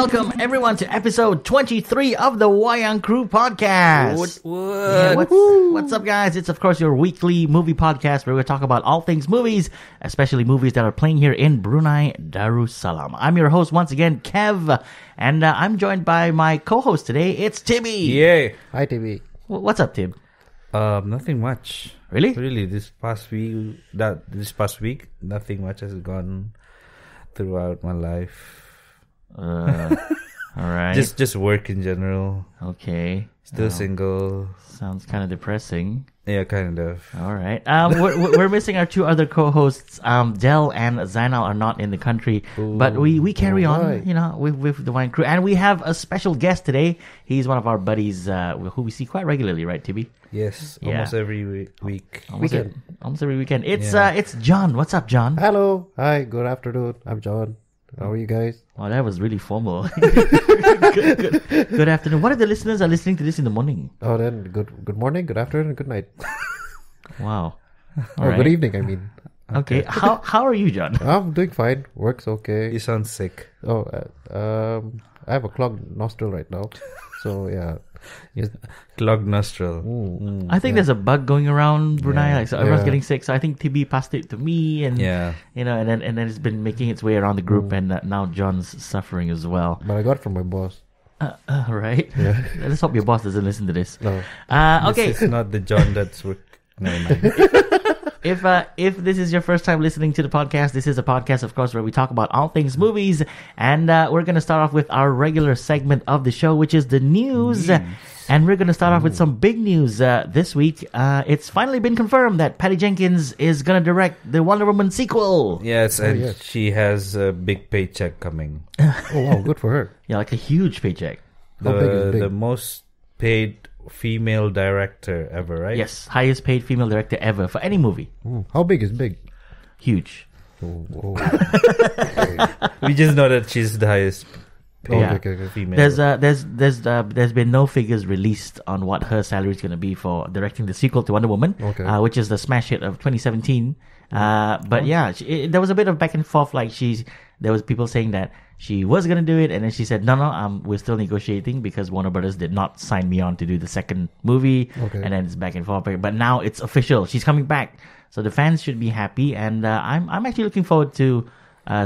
welcome everyone to episode 23 of the Wayang Crew Podcast. What's up, guys? It's, of course, your weekly movie podcast where we talk about all things movies, especially movies that are playing here in Brunei Darussalam. I'm your host once again, Kev, and I'm joined by my co-host today. It's Tibby. Yay. Hi, Tibby. What's up, Tib? Nothing much. Really? This past week, nothing much has gone throughout my life. All right. Just work in general. Okay. Still single. Sounds kind of depressing. Yeah, kind of. All right. We're missing our two other co-hosts. Del and Zainal are not in the country, but we carry on, with the Wayang Crew, and we have a special guest today. He's one of our buddies who we see quite regularly, right, Tibby? Yes, Yeah. almost every week. Almost every weekend. It's John. What's up, John? Hello. Hi. Good afternoon. I'm John. How are you guys? Wow, that was really formal. Good afternoon. What if the listeners are listening to this in the morning? Oh, then good morning, good afternoon, and good night. Wow. All Good right. evening, I mean. Okay. How are you, John? I'm doing fine. Work's okay. You sound sick. Oh, I have a clogged nostril right now. So, yeah. Clogged nostril. I think there's a bug going around Brunei, Yeah. so everyone's Yeah. getting sick. So I think Tibby passed it to me, and Yeah. and then it's been making its way around the group, and now John's suffering as well. But I got it from my boss. Right? Yeah. Let's hope your boss doesn't listen to this. No. Okay. This is not the John that's work. Never mind. If this is your first time listening to the podcast, this is a podcast, of course, where we talk about all things movies, and we're going to start off with our regular segment of the show, which is the news. And we're going to start off with some big news this week. It's finally been confirmed that Patty Jenkins is going to direct the Wonder Woman sequel. Yes, and yes. she has a big paycheck coming. Oh, wow. Good for her. Yeah, like a huge paycheck. How big is big? The most paid female director ever, right? Yes, highest paid female director ever for any movie. How big is big? Huge. Oh. We just know that she's the highest paid Yeah. Okay. female. There's been no figures released on what her salary is going to be for directing the sequel to Wonder Woman, Okay. which is the smash hit of 2017. But yeah, there was a bit of back and forth. Like there was people saying that she was going to do it, and then she said, no, we're still negotiating because Warner Brothers did not sign me on to do the second movie. Okay. And then it's back and forth. But now it's official. She's coming back. So the fans should be happy. And I'm actually looking forward to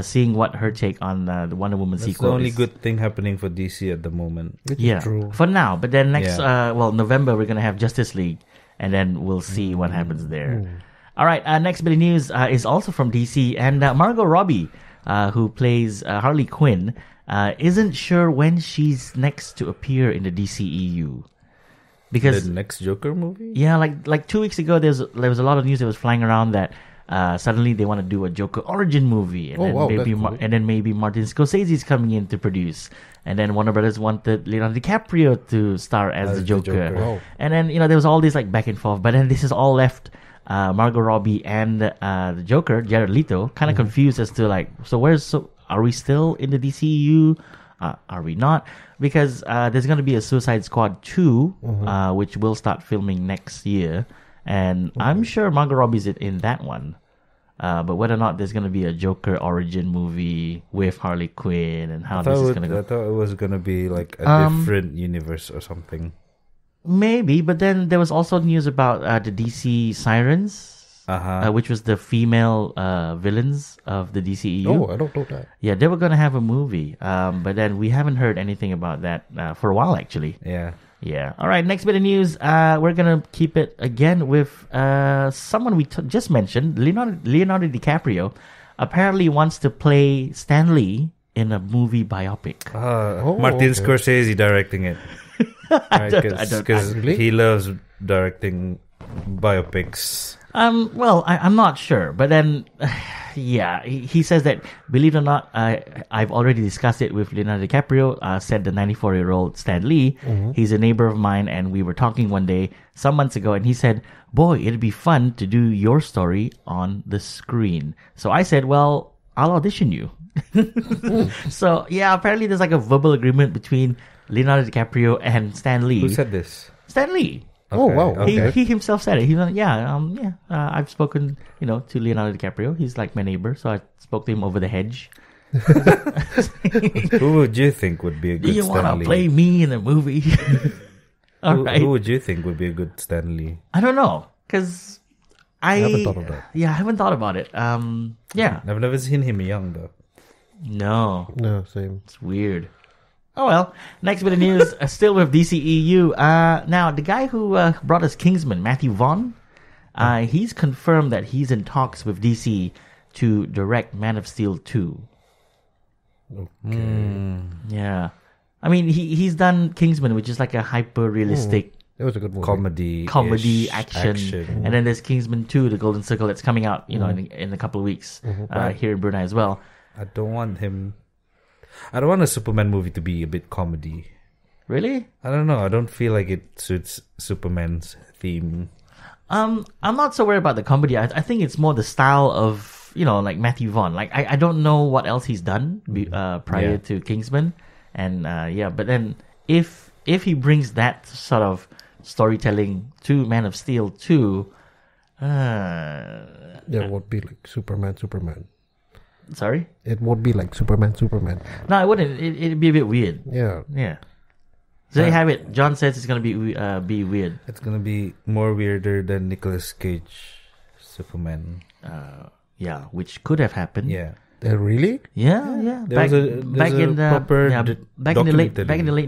seeing what her take on the Wonder Woman That's sequel the only is. good thing happening for DC at the moment. Which Yeah, is true. for now. But then next, Yeah. November, we're going to have Justice League, and then we'll see what happens there. All right, next bit of news is also from DC, and Margot Robbie, who plays Harley Quinn, isn't sure when she's next to appear in the DCEU. Because, The next Joker movie? yeah, like 2 weeks ago, there was a lot of news that was flying around that suddenly they want to do a Joker origin movie, and Oh, then wow, maybe that's cool. and then maybe Martin Scorsese's coming in to produce, and then Warner Brothers wanted Leonardo DiCaprio to star as the Joker. Wow. And then there was all this like back and forth, but then this is all left Margot Robbie and the Joker Jared Leto kind of confused as to like, so are we still in the DCEU? Are we not? Because there's going to be a Suicide Squad 2, which will start filming next year. And I'm sure Margot Robbie's in that one. But whether or not there's going to be a Joker origin movie with Harley Quinn and how this is going to go. I thought it was going to be like a different universe or something. Maybe, but then there was also news about the DC Sirens. Which was the female villains of the DCEU. Oh, I don't know that. Yeah, they were going to have a movie. But then we haven't heard anything about that for a while, actually. Yeah. Yeah. All right, next bit of news. We're going to keep it again with someone we just mentioned, Leonardo DiCaprio. Apparently wants to play Stan Lee in a movie biopic. Martin okay. Scorsese directing it. Because Really? he loves directing biopics. Well, I'm not sure, but then, yeah, he says that, believe it or not, I've already discussed it with Leonardo DiCaprio, said the 94-year-old Stan Lee. He's a neighbor of mine, and we were talking one day, some months ago, and he said, boy, it'd be fun to do your story on the screen. So I said, well, I'll audition you. So, yeah, apparently there's like a verbal agreement between Leonardo DiCaprio and Stan Lee. Who said this? Stan Lee. Oh, wow. Okay. He himself said it. He's like, I've spoken, to Leonardo DiCaprio. He's like my neighbor, so I spoke to him over the hedge. Who would you think would be a Do good you want Stan to Lee? play me in a movie? All right. Who would you think would be a good Stan Lee? I don't know, because I haven't thought of that. Yeah, I haven't thought about it. Yeah. I've never seen him young though. No. No, same. It's weird. Oh well. Next bit of news, still with DCEU. Now, the guy who brought us Kingsman, Matthew Vaughn, he's confirmed that he's in talks with DC to direct Man of Steel 2. Yeah. I mean, he's done Kingsman, which is like a hyper-realistic It was a good movie. comedy action. And then there's Kingsman 2, The Golden Circle, that's coming out, in a couple of weeks here in Brunei as well. I don't want a Superman movie to be a bit comedy. Really? I don't know. I don't feel like it suits Superman's theme. I'm not so worried about the comedy. I think it's more the style of, like Matthew Vaughn. Like, I don't know what else he's done prior to Kingsman. And, but then if he brings that sort of storytelling to Man of Steel 2, it won't be like Superman. Sorry? It won't be like Superman. No, it wouldn't. It'd be a bit weird. Yeah. Yeah. So there you have it. John says it's going to be weird. It's going to be more weirder than Nicolas Cage Superman. Yeah, which could have happened. Yeah. Really? Yeah. Back in the late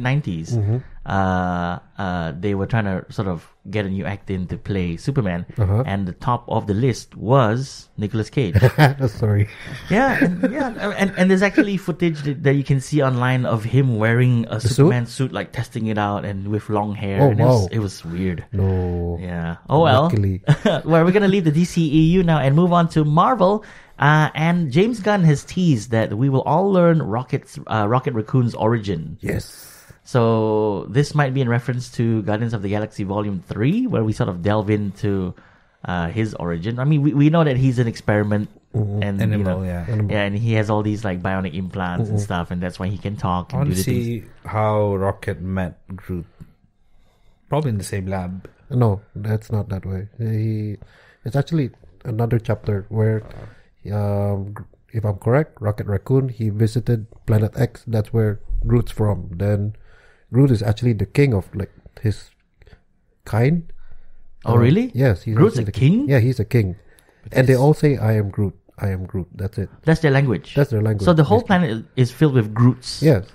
90s, they were trying to sort of get a new actor in to play Superman, and the top of the list was Nicolas Cage. Sorry. And there's actually footage that you can see online of him wearing a Superman suit, like testing it out, and with long hair. Oh, and wow. It was weird. No. Yeah. Oh well. Luckily. Well, we're gonna leave the DCEU now and move on to Marvel. And James Gunn has teased that we will all learn Rocket Raccoon's origin. Yes. So this might be in reference to Guardians of the Galaxy Volume 3, where we sort of delve into his origin. I mean, we know that he's an experiment. And Animal, and he has all these like bionic implants and stuff, and that's why he can talk and I do want the to see things. how Rocket met Groot. Probably in the same lab. No, that's not that way. It's actually another chapter where, if I'm correct, Rocket Raccoon, he visited Planet X. That's where Groot's from. Then Groot is actually the king of like his kind. Oh, really? Yes. He's Groot's actually a king? Yeah, he's a king. And they all say, I am Groot. I am Groot. That's it. That's their language. That's their language. So the whole basically. planet is filled with Groots. Yes.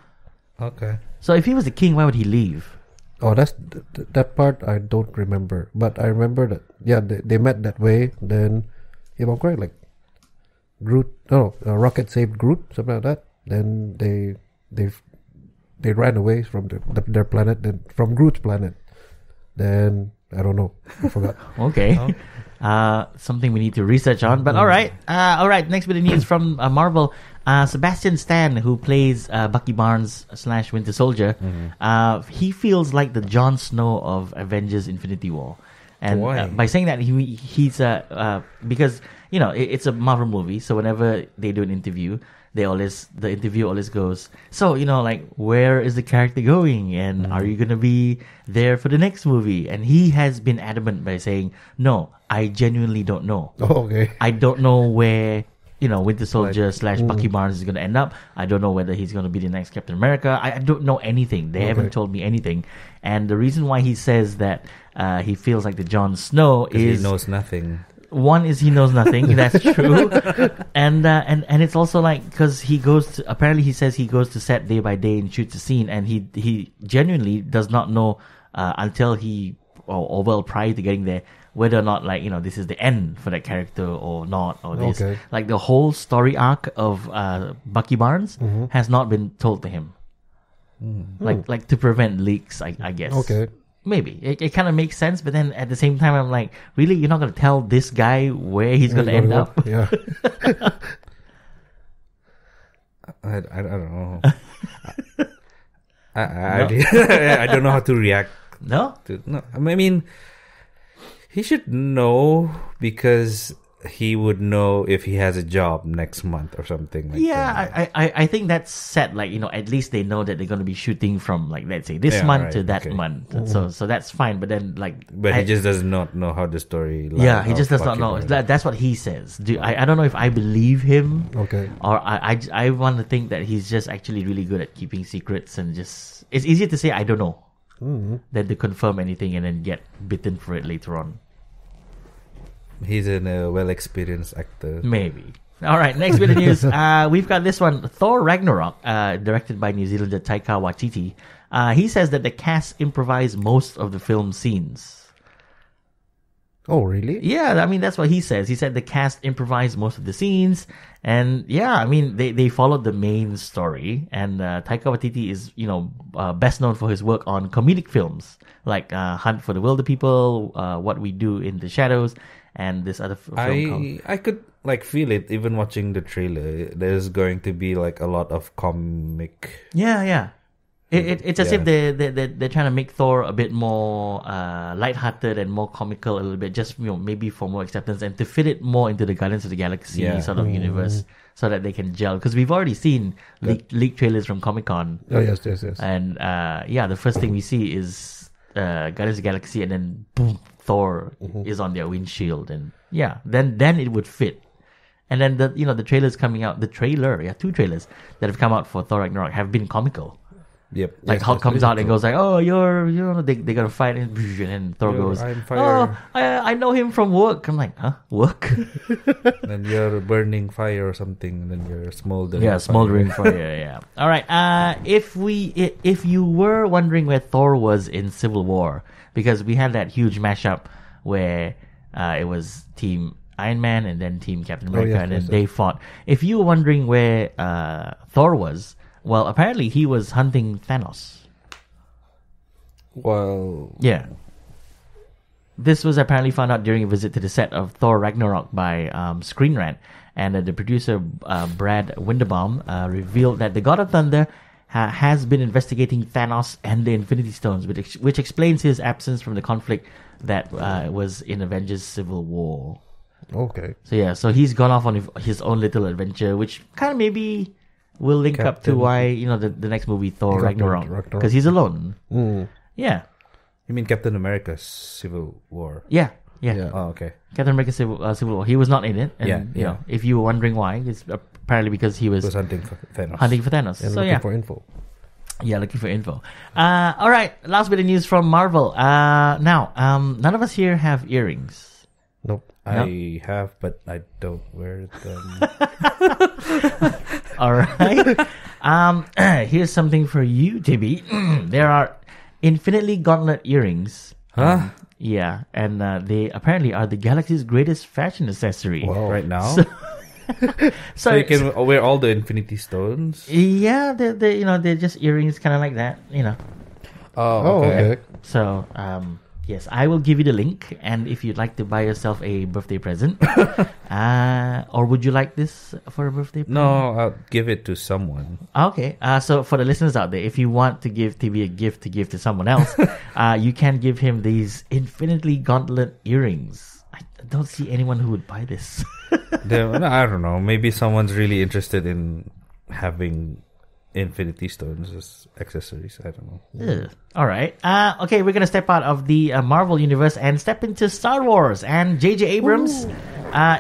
Okay. So if he was a king, why would he leave? Oh, that's that part I don't remember. But I remember that, they met that way. Then, if I'm correct, like, Rocket saved Groot, something like that. Then they ran away from their planet, then from Groot's planet. Then I don't know. I forgot. Okay. Something we need to research on. But all right. Next bit of news from Marvel. Sebastian Stan, who plays Bucky Barnes / Winter Soldier, he feels like the Jon Snow of Avengers: Infinity War. And by saying that, he's because it's a Marvel movie, so whenever they do an interview, the interviewer always goes, so like, where is the character going, and are you gonna be there for the next movie? And he has been adamant by saying, no, I genuinely don't know. Oh, okay. I don't know where Winter Soldier / Bucky Barnes is gonna end up. I don't know whether he's gonna be the next Captain America. I don't know anything. They haven't told me anything. And the reason why he says that he feels like the Jon Snow is he knows nothing. One is he knows nothing. That's true. And it's also like, because he says he goes to set day by day and shoots a scene, and he genuinely does not know until prior to getting there, whether or not this is the end for that character or not, or this. Okay. Like the whole story arc of Bucky Barnes has not been told to him. Like to prevent leaks, I guess. Okay. Maybe it kind of makes sense, but then at the same time, I'm like, really, you're not going to tell this guy where he's going to end up? Yeah. I don't know. I don't know how to react. No? No, I mean, he should know, because he would know if he has a job next month or something like that. I think that's set, like, at least they know that they're going to be shooting from, like, let's say this month to that month. So that's fine. But then, like, but he just does not know how the story. He just does not know. That's what he says. I don't know if I believe him. Okay. Or I want to think that he's just actually really good at keeping secrets, and just it's easier to say I don't know than to confirm anything and then get bitten for it later on. He's a well-experienced actor. Maybe. All right, next bit of news. We've got this one. Thor Ragnarok, directed by New Zealander Taika Waititi. He says that the cast improvised most of the film scenes. Oh, really? Yeah, I mean, that's what he says. He said the cast improvised most of the scenes. And yeah, I mean, they followed the main story. And Taika Waititi is, best known for his work on comedic films like Hunt for the Wilder People, What We Do in the Shadows, and this other film I could feel it even watching the trailer. There's going to be like a lot of comic. Yeah. It's as if they're trying to make Thor a bit more lighthearted and more comical a little bit, just maybe for more acceptance and to fit it more into the Guardians of the Galaxy sort of universe, so that they can gel. Because we've already seen leaked trailers from Comic-Con. Oh yes. And the first thing we see is Guardians of the Galaxy, and then boom, Thor is on their windshield, and then it would fit. And then the trailers coming out, two trailers that have come out for Thor Ragnarok have been comical. Yep. Like Hulk comes out and goes like, "Oh, they gotta fight," and then Thor goes, "Oh, I know him from work." I'm like, "Huh, work?" Then you're burning fire or something, and then you're smoldering. Yeah, smoldering fire. Yeah. All right. If you were wondering where Thor was in Civil War, because we had that huge mashup where it was Team Iron Man and then Team Captain America, and then they fought. If you were wondering where Thor was, well, apparently he was hunting Thanos. Well, yeah. This was apparently found out during a visit to the set of Thor Ragnarok by Screen Rant, and the producer Brad Winderbaum revealed that the God of Thunder has been investigating Thanos and the Infinity Stones, which explains his absence from the conflict that was in Avengers Civil War. Okay. So he's gone off on his own little adventure, which kind of maybe will link up to why the next movie Thor Ragnarok, because he's alone. Yeah. You mean Captain America's Civil War? Yeah. Oh, okay. Captain America Civil War. He was not in it. And, if you were wondering why, it's apparently because he was hunting for Thanos. And looking for info. Yeah, looking for info. All right, last bit of news from Marvel. Now, none of us here have earrings. Nope. I have, but I don't wear them. All right. Here's something for you, Tibby. There are infinitely gauntlet earrings. Huh? Yeah, and they apparently are the galaxy's greatest fashion accessory. Wow. Right now? So you can wear all the Infinity Stones? Yeah, they're just earrings kind of like that, Oh, okay. So, yes, I will give you the link, and if you'd like to buy yourself a birthday present, or would you like this for a birthday present? No, I'll give it to someone. Okay, so for the listeners out there, if you want to give TV a gift to give to someone else, you can give him these infinitely gauntlet earrings. I don't see anyone who would buy this. I don't know. Maybe someone's really interested in having Infinity Stones as accessories. I don't know. All right. Okay, we're going to step out of the Marvel universe and step into Star Wars. And J.J. Abrams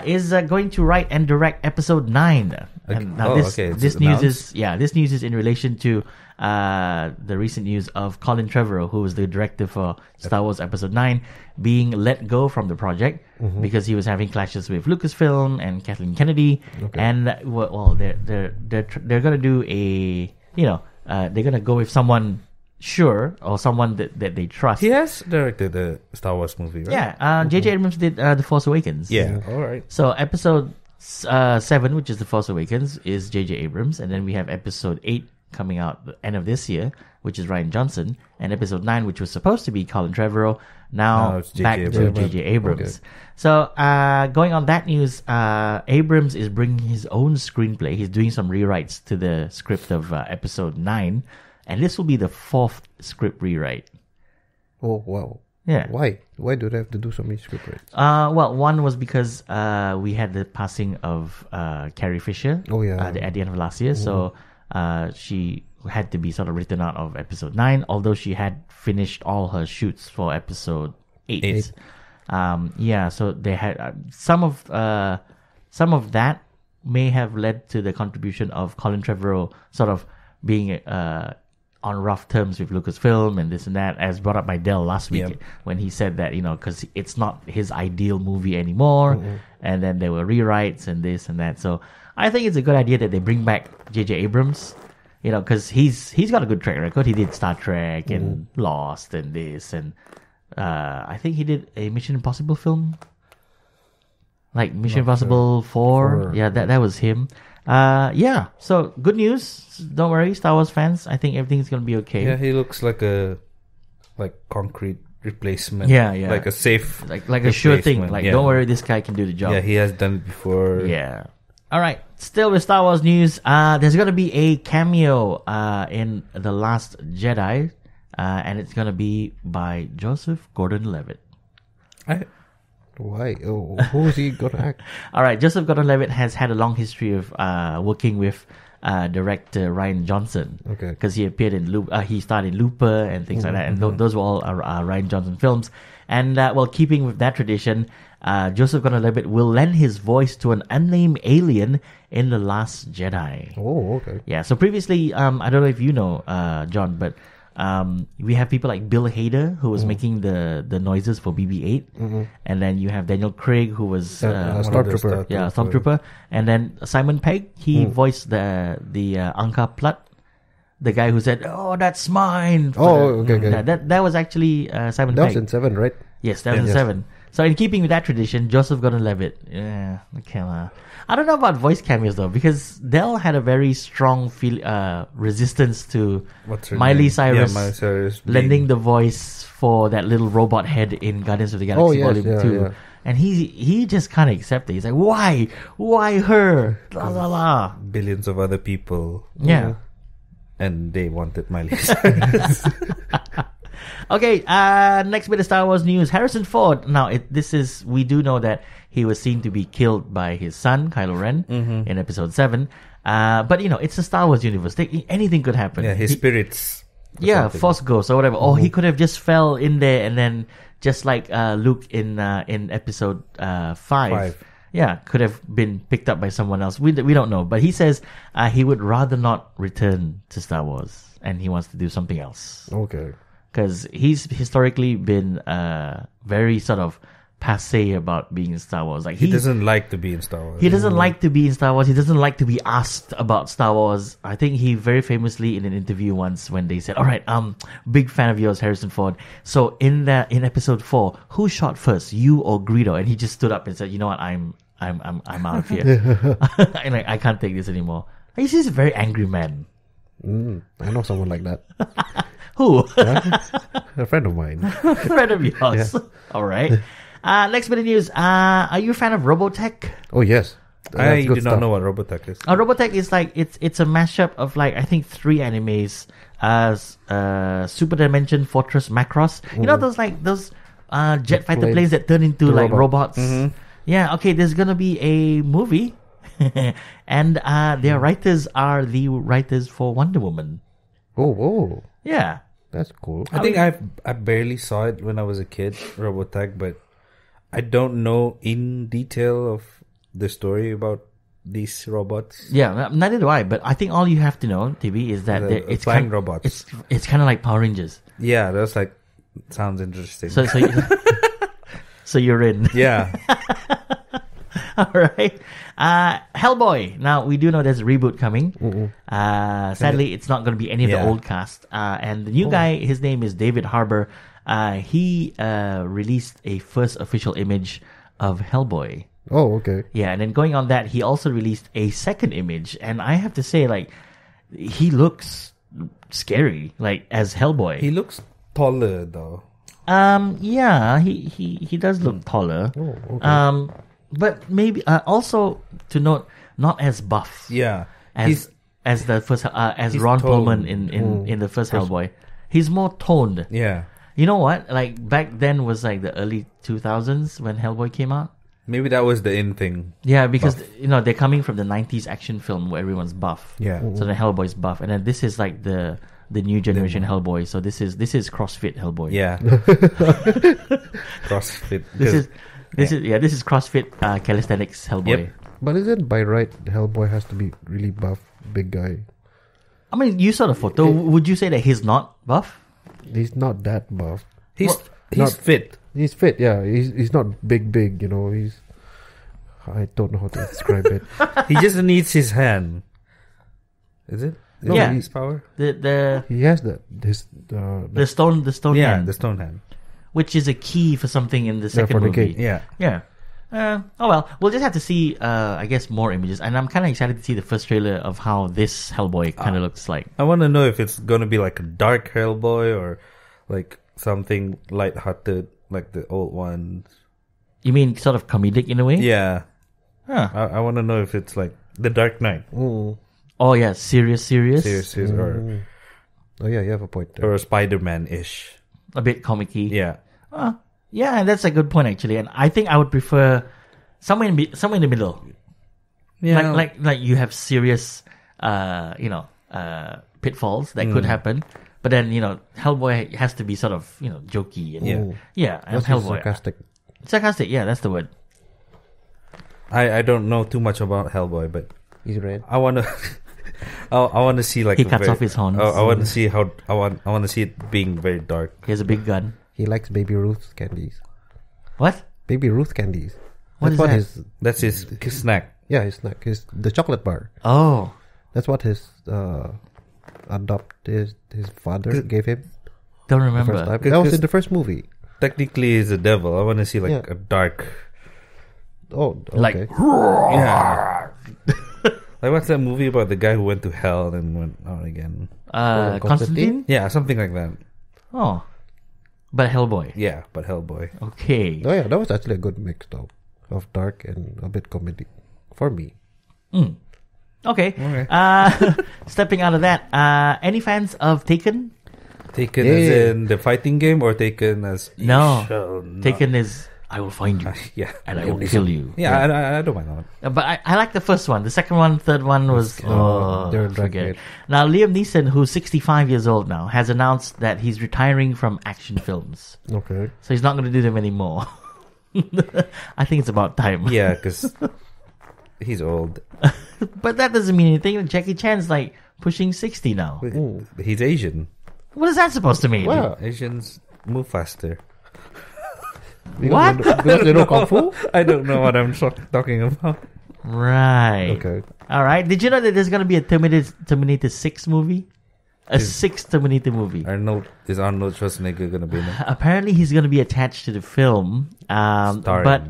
is going to write and direct Episode 9. And now this news is in relation to the recent news of Colin Trevorrow, who was the director for Star Wars Episode 9, being let go from the project because he was having clashes with Lucasfilm and Kathleen Kennedy. Okay. And they're gonna do they're gonna go with someone sure or someone that they trust. He has directed the Star Wars movie, right? Yeah. J.J. Abrams did The Force Awakens. Yeah. All right. So Episode 7, which is The Force Awakens, is J.J. Abrams, and then we have Episode 8 coming out the end of this year, which is Rian Johnson, and Episode 9, which was supposed to be Colin Trevorrow, now it's back to J.J. Abrams. Okay. So, going on that news, Abrams is bringing his own screenplay. He's doing some rewrites to the script of Episode 9, and this will be the 4th script rewrite. Oh, wow. Yeah. Why? Why do they have to do so many scriptwrites? Well, one was because we had the passing of Carrie Fisher. Oh, yeah. At the end of last year, so she had to be sort of written out of episode 9, although she had finished all her shoots for episode 8. So they had some of that may have led to the contribution of Colin Trevorrow sort of being on rough terms with Lucasfilm and this and that, as brought up by Del last week when he said that, because it's not his ideal movie anymore, and then there were rewrites and this and that. So I think it's a good idea that they bring back J.J. Abrams, because he's got a good track record. He did Star Trek and Lost and this, and I think he did a Mission Impossible film, like Mission Impossible 4. Yeah, that was him. So good news. Don't worry, Star Wars fans. I think everything's gonna be okay. Yeah, he looks like a concrete replacement. Yeah. Like a safe, like a sure thing. Like, don't worry, this guy can do the job. Yeah, he has done it before. Yeah. All right. Still with Star Wars news. There's gonna be a cameo in The Last Jedi, and it's gonna be by Joseph Gordon-Levitt. Why? Oh, who is he gonna act? All right, Joseph Gordon-Levitt has had a long history of working with director Rian Johnson. Okay. Because he appeared in he starred in Looper and things like that, and those were all Rian Johnson films. And keeping with that tradition, Joseph Gordon-Levitt will lend his voice to an unnamed alien in The Last Jedi. Oh, okay. Yeah. So previously, I don't know if you know, John, but we have people like Bill Hader, who was making the noises for BB-8, and then you have Daniel Craig, who was Stormtrooper. Stormtrooper, and then Simon Pegg, he voiced the Angka Platt, the guy who said, "Oh, that's mine." Okay. That was actually Simon Pegg. That was in 7, right? Yes, that was in 7. So in keeping with that tradition, Joseph Gordon-Levitt, I don't know about voice cameos though, because Del had a very strong resistance to Miley Cyrus, lending the voice for that little robot head in Guardians of the Galaxy Volume 2. Yeah. And he just can't accept it. He's like, why her? La la la. Billions of other people. Yeah. And they wanted Miley Cyrus. Okay, next bit of Star Wars news. Harrison Ford. Now, we do know that he was seen to be killed by his son, Kylo Ren, in Episode 7. But, it's a Star Wars universe. Anything could happen. Yeah, his spirits. Yeah, Force Ghost or whatever. Or he could have just fell in there and then, just like Luke in Episode 5. Yeah, could have been picked up by someone else. We don't know. But he says he would rather not return to Star Wars. And he wants to do something else. Okay. Because he's historically been very sort of passé about being in Star Wars. Like he doesn't like to be in Star Wars. He doesn't like to be in Star Wars. He doesn't like to be asked about Star Wars. I think he very famously in an interview once when they said, "All right, big fan of yours, Harrison Ford. So in Episode 4, who shot first, you or Greedo?" And he just stood up and said, "You know what? I'm out of here. I can't take this anymore." He's just a very angry man. I know someone like that. Who? A friend of mine. A friend of yours. Yeah. All right. Next bit of news. Are you a fan of Robotech? Oh, yes. I do not know what Robotech is. Robotech is like, it's a mashup of like, I think 3 animes. Super Dimension, Fortress, Macross. You know those jet fighter planes that turn into like robots? Mm-hmm. Yeah, okay, there's gonna be a movie. And their writers are the writers for Wonder Woman. Oh. Yeah. That's cool. I think I barely saw it when I was a kid, Robotech, but I don't know in detail of the story about these robots. Yeah, neither do I. But I think all you have to know, Tibby, is that it's flying robots. It's kind of like Power Rangers. Yeah, that's like sounds interesting. So you're in. Yeah. All right. Hellboy. Now, we do know there's a reboot coming. Sadly, it's not going to be any of the old cast. And the new guy, his name is David Harbour. He released a first official image of Hellboy. Oh, okay. Yeah, and then going on that, he also released a second image. And I have to say, like, he looks scary, like, as Hellboy. He looks taller, though. Yeah, he does look taller. Oh, okay. But maybe also to note, not as buff. Yeah, as the first as Ron toned. Perlman in the first Hellboy. He's more toned. Yeah, You know what? Like back then was like the early 2000s when Hellboy came out. Maybe that was the in thing. Yeah, because they're coming from the 90s action film where everyone's buff. Yeah. So the Hellboy's buff, and then this is like the new generation Hellboy. So this is CrossFit Hellboy. Yeah. CrossFit. This is CrossFit calisthenics Hellboy. Yep. But isn't by right Hellboy has to be really buff, big guy? I mean, you saw the photo. Would you say that he's not buff? He's not that buff. He's not- fit. He's fit, yeah. He's not big, you know. I don't know how to describe it. He just needs his hand. Is it? No, Yeah. His power? The He has the stone Yeah, hand, the stone hand. which is a key for something in the second for the movie. gate. Yeah. Yeah. Oh well, we'll just have to see. I guess more images, and I'm kind of excited to see the first trailer of how this Hellboy kind of looks like. I want to know if it's gonna be like a dark Hellboy or like something light-hearted like the old ones. You mean sort of comedic in a way? Yeah. Huh. I want to know if it's like the Dark Knight. Oh yeah, serious, Serious or Oh yeah, you have a point there. or Spider-Man-ish. a bit comic-y. Yeah. Yeah, that's a good point actually, and I think I would prefer somewhere in the middle. Yeah. Like you have serious, pitfalls that could happen, but then Hellboy has to be sort of jokey and and That's Hellboy sarcastic. Yeah, that's the word. I don't know too much about Hellboy, but He's red. I want to I want to see like He cuts off his horns. I want to see how I want to see it being very dark. He has a big gun. He likes Baby Ruth's candies. What? Baby Ruth candies. What is what that? That's his snack. his snack. The chocolate bar. Oh, That's what his his father gave him don't the remember. first time. Cause- That was cause- in the first movie. Technically, he's a devil. I want to see like Yeah. a dark. Oh, okay. Like Yeah. Like what's that movie about the guy who went to hell and went out again? Constantine. Yeah, something like that. Oh, but Hellboy. Yeah, but Hellboy. Okay. Oh yeah, that was actually a good mix though, of dark and a bit comedy for me. Okay. Okay. Stepping out of that, any fans of Taken? Taken Yeah, as yeah. in the fighting game, or Taken as you No. shall not- Taken is I will find you Yeah, and I will kill you. yeah. I don't mind that. But I like the first one. The second one, third one was they're forget it. dragging it. Now Liam Neeson, who's 65 years old now, has announced that he's retiring from action films. Okay. So he's not going to do them anymore. I think it's about time. Yeah, because he's old. But that doesn't mean anything. Jackie Chan's like pushing 60 now. He's Asian. What is that supposed to mean? Wow. Asians move faster. What? Because they know kung fu. I don't know what I'm talking about. Right. Okay. All right. Did you know that there's going to be a Terminator 6 movie? A sixth Terminator movie. Is Arnold Schwarzenegger gonna be in it? Apparently, he's going to be attached to the film. But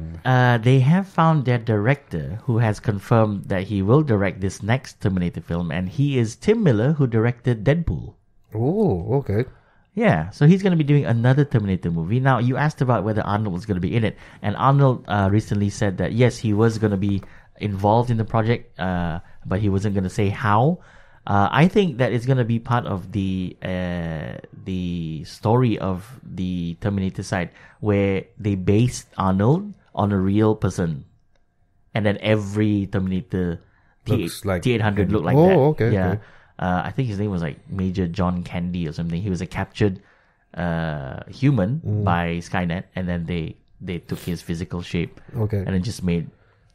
they have found their director, who has confirmed that he will direct this next Terminator film, and he is Tim Miller, who directed Deadpool. Oh, okay. Yeah, so he's going to be doing another Terminator movie. Now, you asked about whether Arnold was going to be in it, and Arnold recently said that yes, he was going to be involved in the project, but he wasn't going to say how. I think that it's going to be part of the story of the Terminator side, where they based Arnold on a real person, and then every Terminator Looks like T-800 looked like Oh, that. okay, Yeah. okay. I think his name was like Major John Candy or something. He was a captured human by Skynet, and then they took his physical shape, Okay. and then just made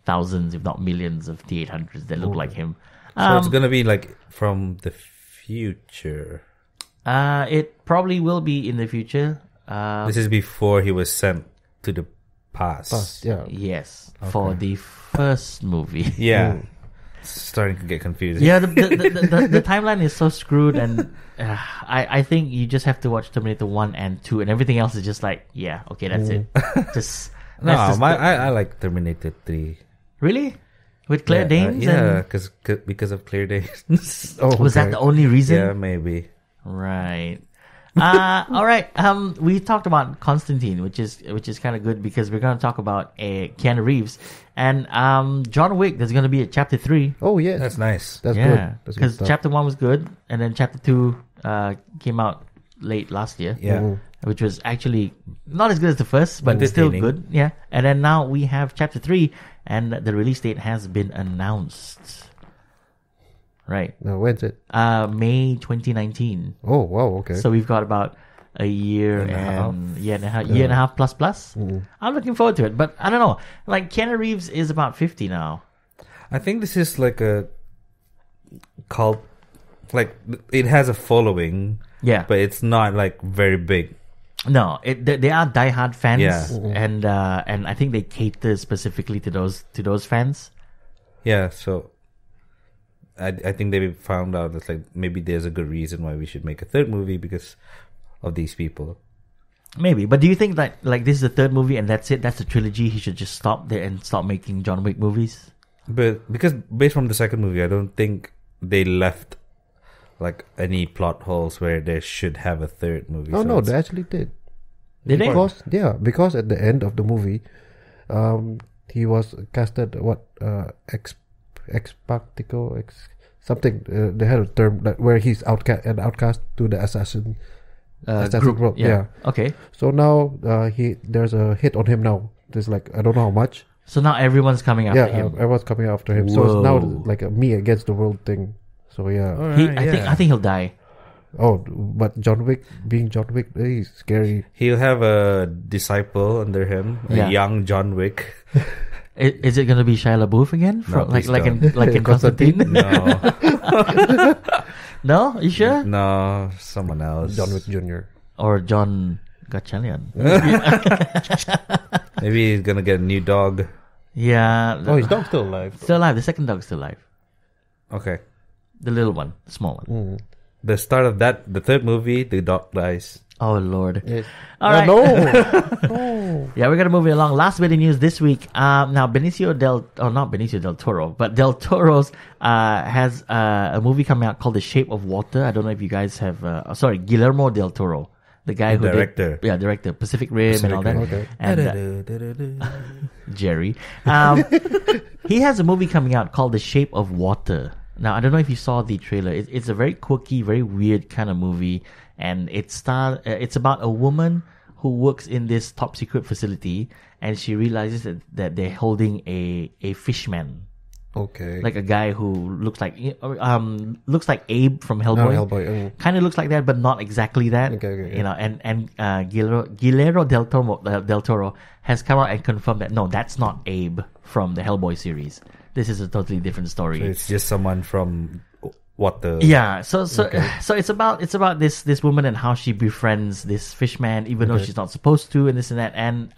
thousands, if not millions, of T-800s that look like him. So it's gonna be like from the future. It probably will be in the future. This is before he was sent to the past. Yeah. Yes, for the first movie. Yeah. Starting to get confused. Yeah, the timeline is so screwed, and I think you just have to watch Terminator 1 and 2, and everything else is just like, yeah, okay, that's it. Just No, that's just I like Terminator 3. really? With Claire Danes? Yeah, and- because of Claire Danes. Oh, was that the only reason? Yeah, maybe. Right. All right. We talked about Constantine, which is kind of good because we're going to talk about Keanu Reeves and John Wick. There's going to be a chapter 3. Oh That's yes. nice. That's yeah, good. That's good because stuff. chapter 1 was good, and then chapter 2 came out late last year. Yeah. Which was actually not as good as the first, but still good. Yeah. And then now we have Chapter 3, and the release date has been announced. Right. Now, when's it? May 2019. Oh, wow, okay. So we've got about a year and a half plus. I'm looking forward to it, but I don't know. Like, Keanu Reeves is about 50 now. I think this is like a cult. Like, it has a following. Yeah. But it's not like very big. No, they are diehard fans, Yeah. and I think they cater specifically to those fans. Yeah, so I think they found out that like maybe there's a good reason why we should make a third movie because of these people. Maybe, but do you think that like this is the third movie and that's it? That's the trilogy. He should just stop there and stop making John Wick movies. But because based from the second movie, I don't think they left like any plot holes where they should have a third movie. Oh, so no, they actually did. Did they? Because at the end of the movie, he was casted something. They had a term that where he's outcast to the assassin group. Yeah. Okay. So now there's a hit on him now. There's like I don't know how much. So now everyone's coming after him. Yeah, everyone's coming after him. So it's now like a me against the world thing. So yeah. I think he'll die. Oh, but John Wick, being John Wick, he's scary. He'll have a disciple under him, a young John Wick. Is it going to be Shia LaBeouf again? No, like in Constantine? No. No? You sure? No, someone else. John Wick Jr. Or John Gachalian. Maybe he's gonna get a new dog. Yeah. Oh, his dog's still alive. Still alive. The second dog's still alive. Okay. The little one. The small one. The start of the third movie, the dog dies. Oh, Lord. Yes. All right. No. Yeah, we're going to move it along. Last bit of news this week. Now, not Benicio Del Toro, but Del Toro's has a movie coming out called The Shape of Water. I don't know if you guys have... Guillermo Del Toro. The guy who director. Director. Pacific Rim and all that. Okay. And, Jerry. He has a movie coming out called The Shape of Water. Now, I don't know if you saw the trailer. It's a very quirky, very weird kind of movie. And it's about a woman who works in this top secret facility, and she realizes that they're holding a fishman. Okay. Like a guy who looks like Abe from Hellboy. No, Hellboy. Kind of looks like that, but not exactly that. Okay, You know, and Guillermo Del Toro has come out and confirmed that no, that's not Abe from the Hellboy series. This is a totally different story. So it's just someone from water. Yeah, so it's about this woman and how she befriends this fishman even though she's not supposed to, and this and that. And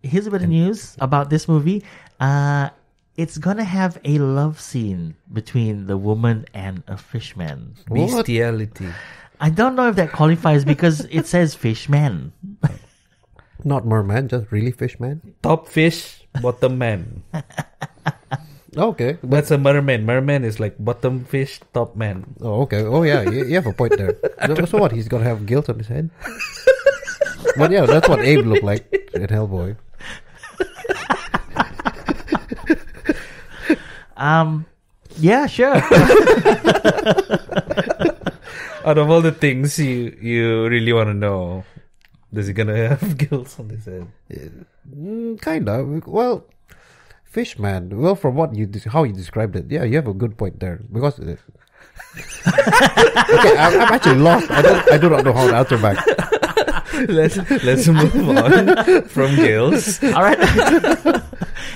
here's a bit of news about this movie. It's gonna have a love scene between the woman and a fishman. Bestiality. I don't know if that qualifies because it says fishman. Not merman, just really fishman. Top fish, bottom man. Okay. That's a merman. Merman is like bottom fish, top man. Oh, okay. Oh, yeah. You have a point there. So what? He's gonna have guilt on his head. But yeah, that's what Abe looked like in Hellboy. Yeah, sure. Out of all the things you really want to know, is he gonna have guilt on his head? Kinda. Well, fishman. Well, from what how you described it, yeah, you have a good point there because. Okay, I'm actually lost. I do not know how to answer back. Let's move on from Gales. All right.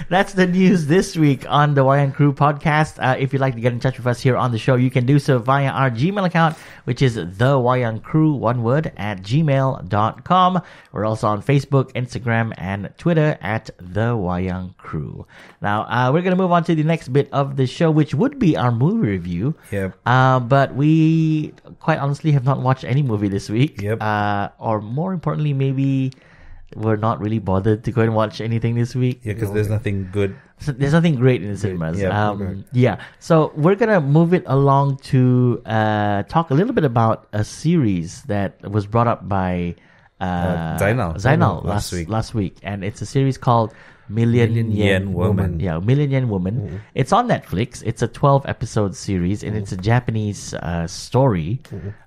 That's the news this week on the Wayang Crew Podcast. If you'd like to get in touch with us here on the show, you can do so via our Gmail account, which is the Wayang Crew, one word, @gmail.com. We're also on Facebook, Instagram, and Twitter at the Wayang Crew. Now, we're going to move on to the next bit of the show, which would be our movie review. Yep. But we, quite honestly, have not watched any movie this week. Yep. Or more importantly, maybe we're not really bothered to go and watch anything this week. Yeah, because there's nothing good. So there's nothing great in the cinemas. Yeah, Yeah. So we're going to move it along to talk a little bit about a series that was brought up by Zainal last week. And it's a series called Million Yen Woman. Yeah, Million Yen Woman. It's on Netflix. It's a 12-episode series, and it's a Japanese story,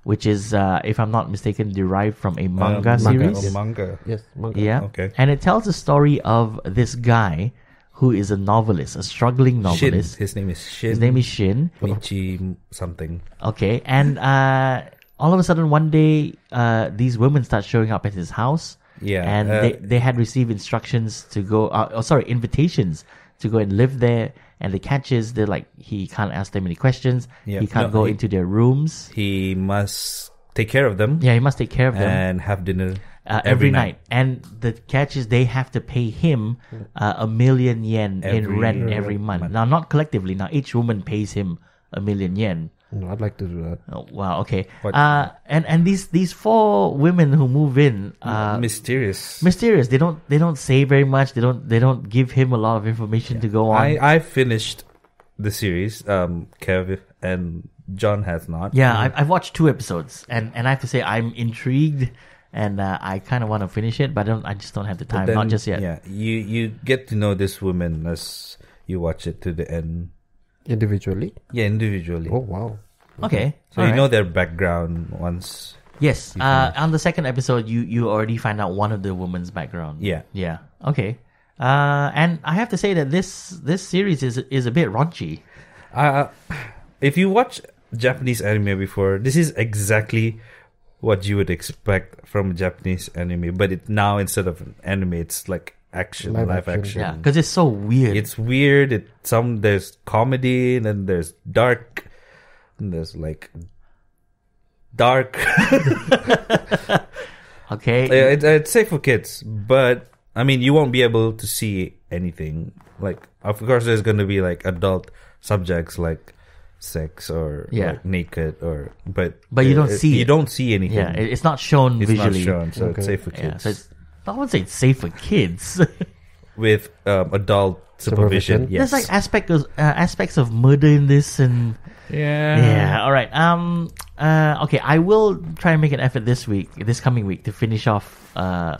which is, if I'm not mistaken, derived from a manga series. Manga. Yes, manga. Yeah. Okay. And it tells the story of this guy who is a novelist, a struggling novelist. Shin. His name is Shin. His name is Shin. Michi something. Okay. And all of a sudden, one day, these women start showing up at his house. Yeah. And they had received instructions to go, invitations to go and live there. And the catch is, they're like, he can't ask them any questions. Yeah. He can't go into their rooms. He must take care of them. Yeah, he must take care of them. And have dinner every night. And the catch is they have to pay him 1 million yen in rent every month. Now, not collectively. Now, each woman pays him 1 million yen. No, I'd like to do that. Oh, wow. Okay. What? And these 4 women who move in, mysterious. They don't say very much. They don't give him a lot of information to go on. I finished the series. Kev and John has not. Yeah, I've watched 2 episodes, and I have to say I'm intrigued, and I kind of want to finish it, but I just don't have the time. Not just yet. Yeah, you get to know this woman as you watch it to the end. Individually? Yeah, individually. Oh, wow. Okay. So you know their background once. Yes. On the second episode, you already find out one of the woman's background. Yeah. Yeah. Okay. And I have to say that this series is a bit raunchy. If you watch Japanese anime before, this is exactly what you would expect from Japanese anime. But now instead of an anime, it's like action, live action. Yeah, because it's so weird. It's weird. There's comedy, and then there's dark. And there's like dark. Okay. It's safe for kids, but I mean, you won't be able to see anything. Like, of course, there's going to be like adult subjects like sex or like naked, but you don't see. You don't see anything. Yeah, it's not shown visually. It's not shown, so it's safe for kids. Yeah, so I wouldn't say it's safe for kids. With adult supervision. Yes. There's like aspects of murder in this, and yeah. All right. Okay. I will try and make an effort this coming week, to finish off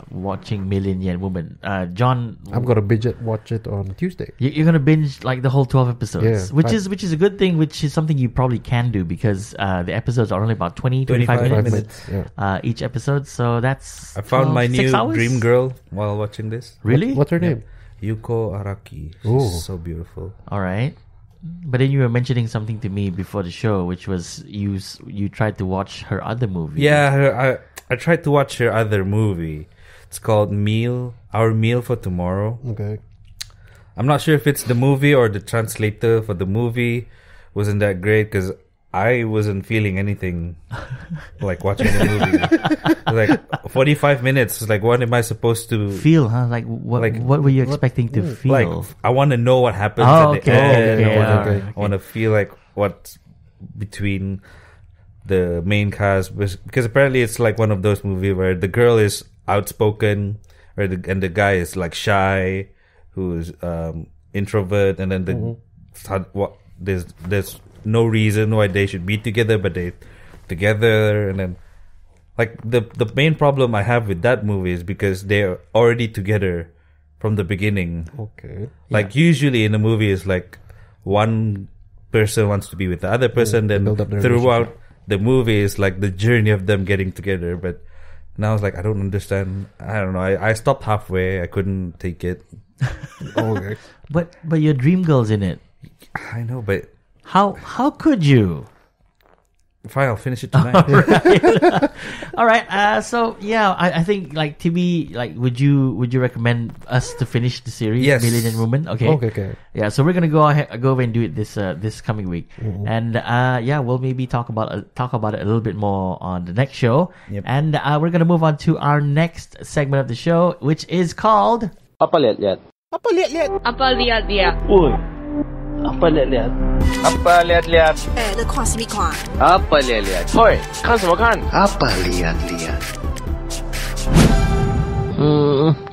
watching Million Yen Woman. John, I'm gonna watch it on Tuesday. You're gonna binge like the whole 12 episodes, which is a good thing. Which is something you probably can do, because the episodes are only about 25 minutes. Each episode. So that's I found my new 6 hours? dream girl while watching this. Really? What's her name? Yuko Araki. She's so beautiful. All right. But then you were mentioning something to me before the show, which was you tried to watch her other movie. Yeah, I tried to watch her other movie. It's called Our Meal for Tomorrow. Okay. I'm not sure if it's the movie or the translator for the movie wasn't that great, because I wasn't feeling anything like watching the movie. Like 45 minutes. Like, what am I supposed to feel? Huh? Like what were you expecting to feel? Like, I want to know what happens at the end. Okay. I want to feel like what's between the main cast, because apparently it's like one of those movies where the girl is outspoken, and the guy is like shy, who is introvert, and then there's no reason why they should be together, but they together. And then like the main problem I have with that movie is because they're already together from the beginning. Okay. Like usually in a movie is like one person wants to be with the other person, then throughout the movie is like the journey of them getting together. But now it's like, I don't understand. I don't know. I stopped halfway. I couldn't take it. Okay. But your dream girl's in it. I know, but how could you? Fine, I'll finish it tonight. All right. So yeah, I think like Tibby, like would you recommend us to finish the series? Yes. Million Yen Woman. Okay. Yeah. So we're gonna go over and do it this coming week, and we'll maybe talk about it a little bit more on the next show. Yep. And we're gonna move on to our next segment of the show, which is called Apa Liat Liat? Apa Liat Liat? Apa Liat Liat? Uy. Apa Liat Liat? Apa Liat Liat? 那看什么看？ Apa Liat Liat? Hoy, 看什么看? Apa Liat Liat?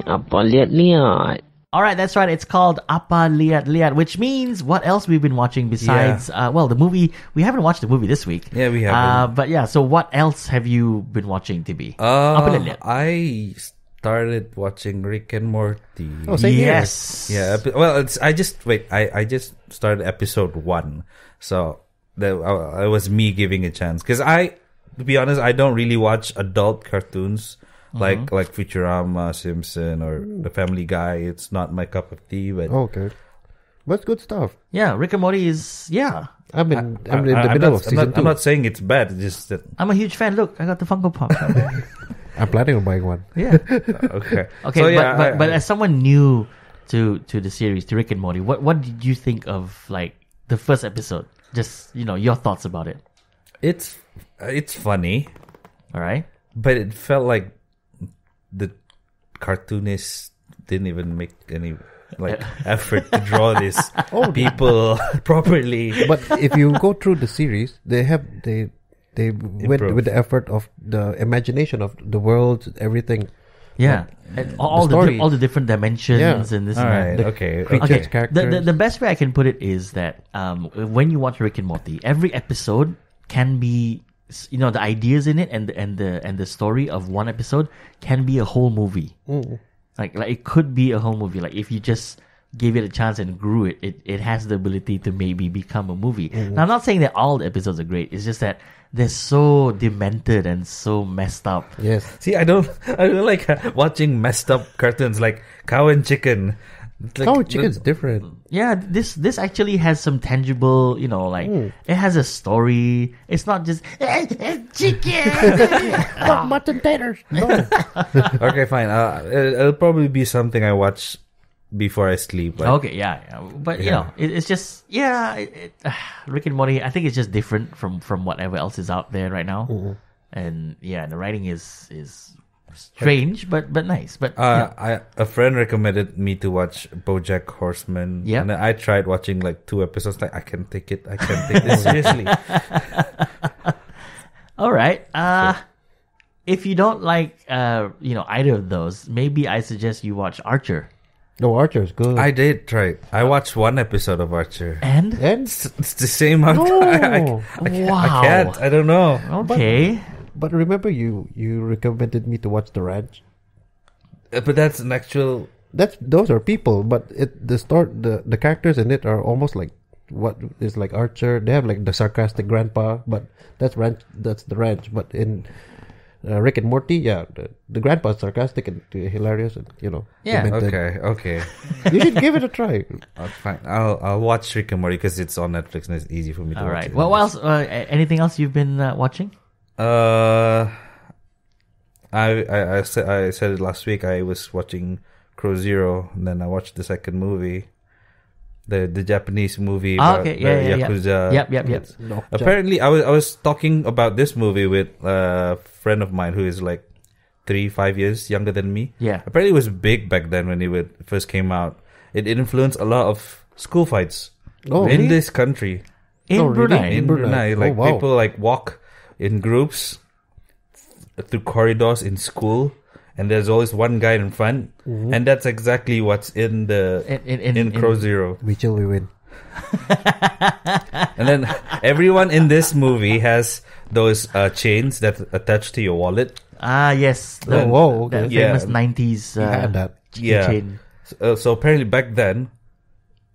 Apa Liat Liat? All right, that's right. It's called Apa Liat Liat, which means what else we've been watching besides, the movie. We haven't watched the movie this week. Yeah, we haven't. But yeah, so what else have you been watching, Tibby? Apa Liat Liat. I started watching Rick and Morty. Oh, same here. Yes. Yeah. Well, I just started episode 1, so it was me giving a chance. Because to be honest, I don't really watch adult cartoons like Futurama, Simpson, or The Family Guy. It's not my cup of tea. But Okay. But it's good stuff. Yeah, Rick and Morty is, yeah. I'm in the middle of season 2. I'm not saying it's bad. It's just that. I'm a huge fan. Look, I got the Funko Pop. I'm planning on buying one. Yeah. Okay. Okay, So, yeah, but as someone new to the series, to Rick and Morty, what did you think of like the first episode? Just, your thoughts about it. it's funny, All right. but it felt like the cartoonists didn't even make any effort to draw these people properly. But if you go through the series, they went with the effort of the imagination of the world, everything. Yeah. And all story. all the different dimensions Yeah. and this All and right. that. Okay. Creatures, Okay. characters. The best way I can put it is that when you watch Rick and Morty, every episode can be, the ideas in it and the story of one episode can be a whole movie. Like it could be a whole movie. Like if you just gave it a chance and grew it, it has the ability to maybe become a movie. Now, I'm not saying that all the episodes are great. It's just that they're so demented and so messed up. Yes. See, I don't like watching messed up cartoons like Cow and Chicken. Like, Cow and Chicken's different. Yeah, this actually has some tangible, it has a story. It's not just chicken. Mutton taters. No. Okay, fine. It'll probably be something I watch before I sleep. But Okay, yeah. But it's just Rick and Morty. I think it's just different from whatever else is out there right now. And the writing is strange, but nice. But a friend recommended me to watch BoJack Horseman. Yeah. And I tried watching like 2 episodes. Like I can't take it. I can't take this seriously. all right. If you don't like either of those, maybe I suggest you watch Archer. No, Archer's good. I did try. I watched 1 episode of Archer. And and It's the same. I wow. can't. I don't know. Okay. but remember you recommended me to watch The Ranch. But that's an actual. Those are people, but the characters in it are almost like what is like Archer. They have like the sarcastic grandpa, but that's the ranch. But in Rick and Morty, the grandpa's sarcastic and hilarious, and Yeah. demented. Okay. You should give it a try. Fine. I'll watch Rick and Morty because it's on Netflix and it's easy for me to All watch. right. it. Well, what else? Anything else you've been watching? I said it last week. I was watching Crow Zero, and then I watched the second movie, the Japanese movie about Okay. the Yeah. Yakuza. Yep. Apparently, I was talking about this movie with a friend of mine who is like 3-5 years younger than me. Yeah. Apparently, it was big back then when it first came out. It influenced a lot of school fights Oh, in really? this country. In really? Brunei. In Brunei, like Oh, wow. people like walk in groups through corridors in school, and there's always one guy in front, and that's exactly what's in Crow Zero. We chill, we win. And then everyone in this movie has those chains that attach to your wallet. Ah, yes. Then- whoa, That okay. famous Yeah. 90s had that. Yeah. chain. So apparently back then,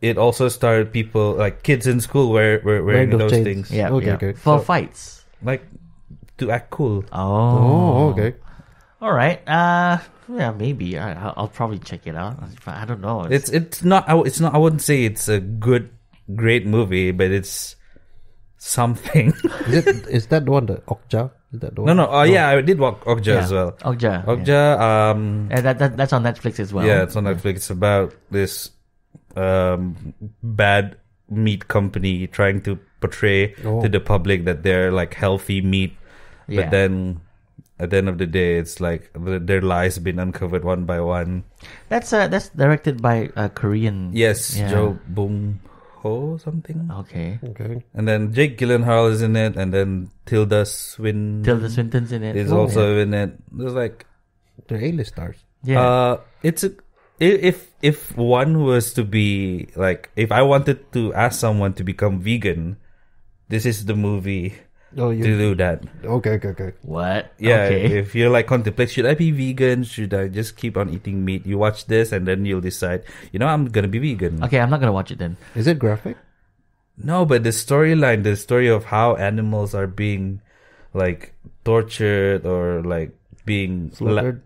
it also started people like kids in school wearing those chains. things, Yeah. Okay, yeah. okay. For So- fights. like to act cool. Oh, okay. All right. Yeah, maybe. I'll probably check it out. I don't know. It's not. I wouldn't say it's a great movie, but it's something. Is that the one, the Okja? Is that the one? No. Yeah, I did watch Okja as well. Okja. Okja. Yeah. That's on Netflix as well. Yeah, it's on Netflix. It's about this bad meat company trying to portray Oh. to the public that they're like healthy meat, Yeah. but then at the end of the day, it's like their lies been uncovered one by one. That's directed by a Korean. Yes, Yeah. Joe Bong Ho something. Okay. Okay. And then Jake Gyllenhaal is in it, and then Tilda Swinton's in it. is Oh, also in it. There's like, They're A-list stars. Yeah. it's if one was to be like, if I wanted to ask someone to become vegan, this is the movie Oh, to do that. Okay. What? Yeah, Okay. if you're like contemplate, should I be vegan? Should I just keep on eating meat? You watch this and then you'll decide, I'm gonna be vegan. Okay, I'm not gonna watch it then. Is it graphic? No, but the storyline, the story of how animals are being like tortured or like being Slaughtered?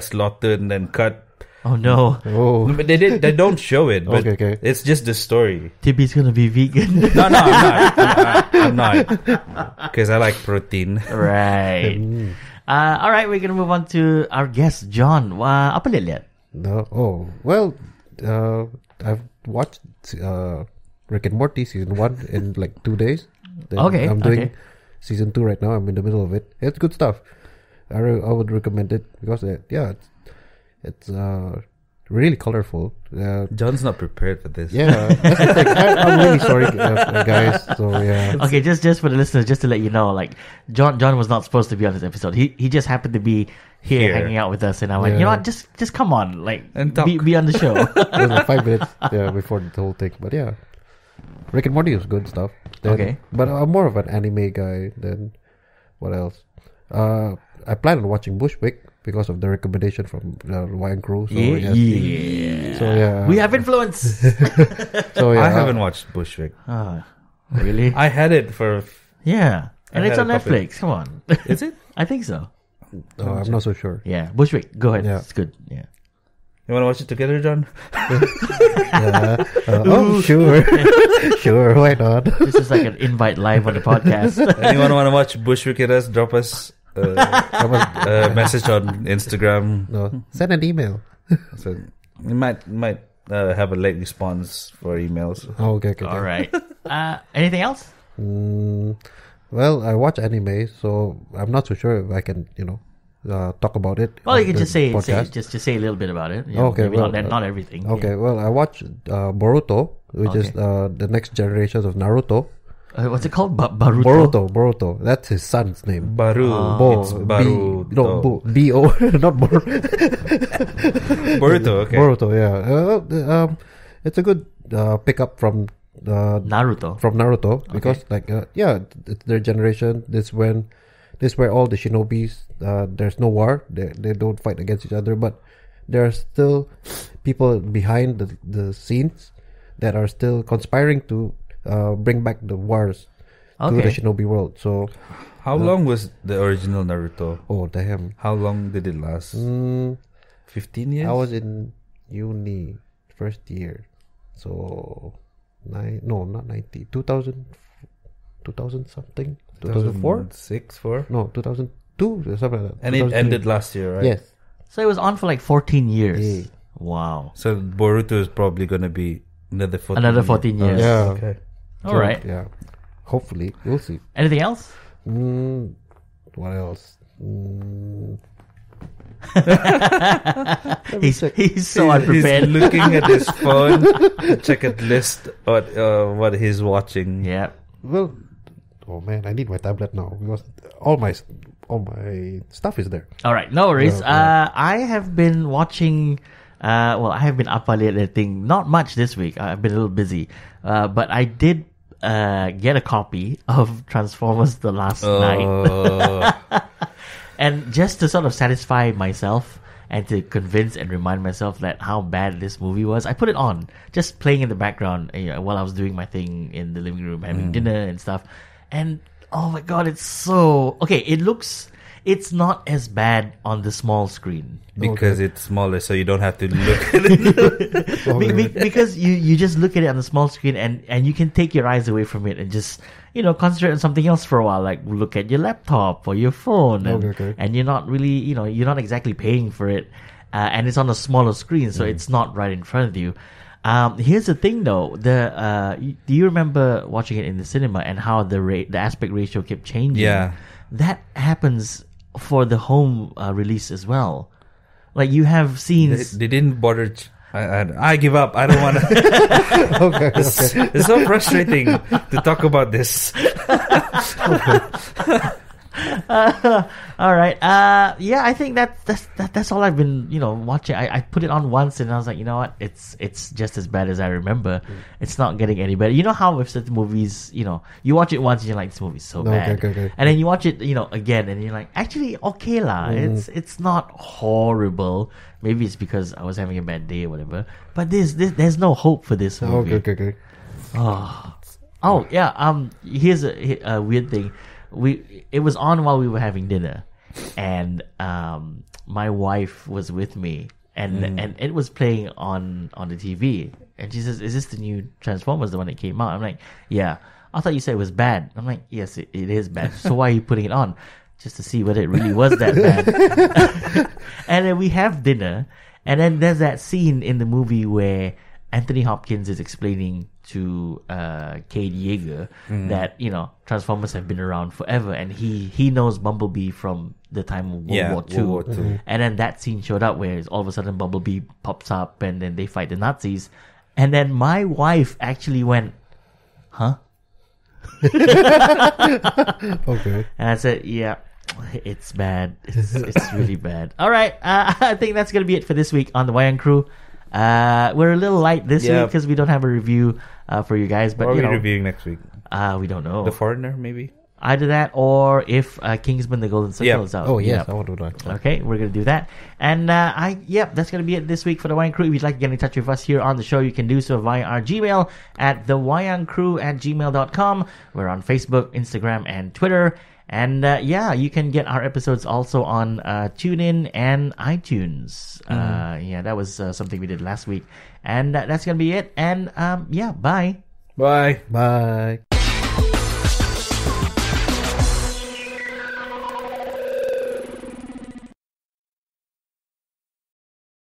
slaughtered and then cut. Oh no, Oh, But they don't show it. But Okay. it's just the story. Tibby's gonna be vegan. No, I'm not. Because I like protein. Right. All right, we're gonna move on to our guest, John. Apa lihat? no. Oh, well, I've watched Rick and Morty season 1 in like 2 days. Then Okay, I'm doing okay. season 2 right now. I'm in the middle of it. It's good stuff. I would recommend it because it's really colorful. John's not prepared for this. Yeah, that's the thing. I'm really sorry, guys. So yeah, Okay, just for the listeners, just to let you know, like John was not supposed to be on this episode. He just happened to be here hanging out with us, and I went, you know what, just come on, like And talk. be on the show. it was like 5 minutes before the whole thing. But yeah, Rick and Morty is good stuff. Okay. But I'm more of an anime guy than what else. I plan on watching Bushwick because of the recommendation from Wayang Crew. So Yeah. So yeah, We have influence. So yeah, I haven't watched Bushwick. Oh, really? I had it for. Yeah, and I it's had on a copy. Netflix. Come on. Is it? I think so. I'm not so sure. Yeah, Bushwick. Go ahead. Yeah. It's good. Yeah. You want to watch it together, John? Sure, sure, why not? This is like an invite live on the podcast. Anyone want to watch Bushwick with us? Drop us a message on Instagram. No, send an email. So we might have a late response for emails. Oh, okay. All right. Anything else? Well, I watch anime, so I'm not so sure if I can, talk about it. Well, on you can the just say podcast. just say a little bit about it. You know, Okay, maybe well, not everything. Okay, well, I watched Boruto, which is the next generation of Naruto. Yeah. What's it called? Baruto. Boruto. That's his son's name. Baru. It's Baru. B-O, not Boruto. Boruto, okay. Boruto, yeah. It's a good pickup from Naruto. because it's their generation. This where all the shinobis, there's no war, they don't fight against each other, but there are still people behind the scenes that are still conspiring to bring back the wars to the shinobi world. So How long was the original Naruto? oh damn, How long did it last? 15 years? I was in uni first year, so not 90, 2000 something, 2004, 6, 4? no 2002 or something like that. And it 2003. ended last year, right? Yes. So it was on for like 14 years. Yeah. Wow. So Boruto is probably going to be another 14 Another 14 years. Yeah. Okay. All right. Yeah. Hopefully, we'll see. Anything else? What else? He's so He's unprepared. looking at his phone to check a list of what he's watching. Yeah. Well, oh man, I need my tablet now because all my stuff is there. All right. No worries. Yeah. I have been watching. I have been apa liat thing. Not much this week. I've been a little busy. But I did get a copy of Transformers: The Last Night. And just to sort of satisfy myself and to convince and remind myself that how bad this movie was, I put it on, just playing in the background while I was doing my thing in the living room, having dinner and stuff. And oh my god, it's so okay. It's not as bad on the small screen. Because it's smaller, so you don't have to look at it. Because you just look at it on the small screen and you can take your eyes away from it and just concentrate on something else for a while, like look at your laptop or your phone, and you're not really you're not exactly paying for it, and it's on a smaller screen, so it's not right in front of you. Here's the thing though, do you remember watching it in the cinema and how the aspect ratio kept changing? Yeah, that happens for the home release as well. Like you have scenes. they didn't bother. I give up. I don't want to. Okay. It's so frustrating to talk about this. All right. Yeah, I think that's all I've been, watching. I put it on once and I was like, you know what? It's just as bad as I remember. It's not getting any better. You know how with certain movies, you watch it once and you're like, this movie's so bad. Okay. And then you watch it, again and you're like, actually, okay lah. It's not horrible. Maybe it's because I was having a bad day or whatever. But there's no hope for this movie. Okay. Oh yeah. Here's a weird thing. It was on while we were having dinner, and my wife was with me, and it was playing on the TV, and she says, "Is this the new Transformers, the one that came out?" I'm like, "Yeah." I thought you said it was bad. I'm like, "Yes, it is bad." So why are you putting it on? Just to see whether it really was that bad. And then we have dinner, and then there's that scene in the movie where Anthony Hopkins is explaining to Cade Yeager that Transformers have been around forever, and he knows Bumblebee from the time of World War II. And then that scene showed up where all of a sudden Bumblebee pops up, and then they fight the Nazis, and then my wife actually went, "Huh?" Okay. And I said, "Yeah, it's bad. It's really bad." All right, I think that's gonna be it for this week on the Wayang Crew. We're a little light this week because we don't have a review for you guys. But what are we reviewing next week? We don't know. The Foreigner, maybe? Either that or if Kingsman: The Golden Circle is out. Oh yes, I want to do that. Okay, we're gonna do that. And that's gonna be it this week for the Wayang Crew. If you'd like to get in touch with us here on the show, you can do so via our Gmail at thewayangcrew@gmail.com. We're on Facebook, Instagram, and Twitter. And you can get our episodes also on TuneIn and iTunes. That was something we did last week. And that's gonna be it. And bye. Bye. Bye.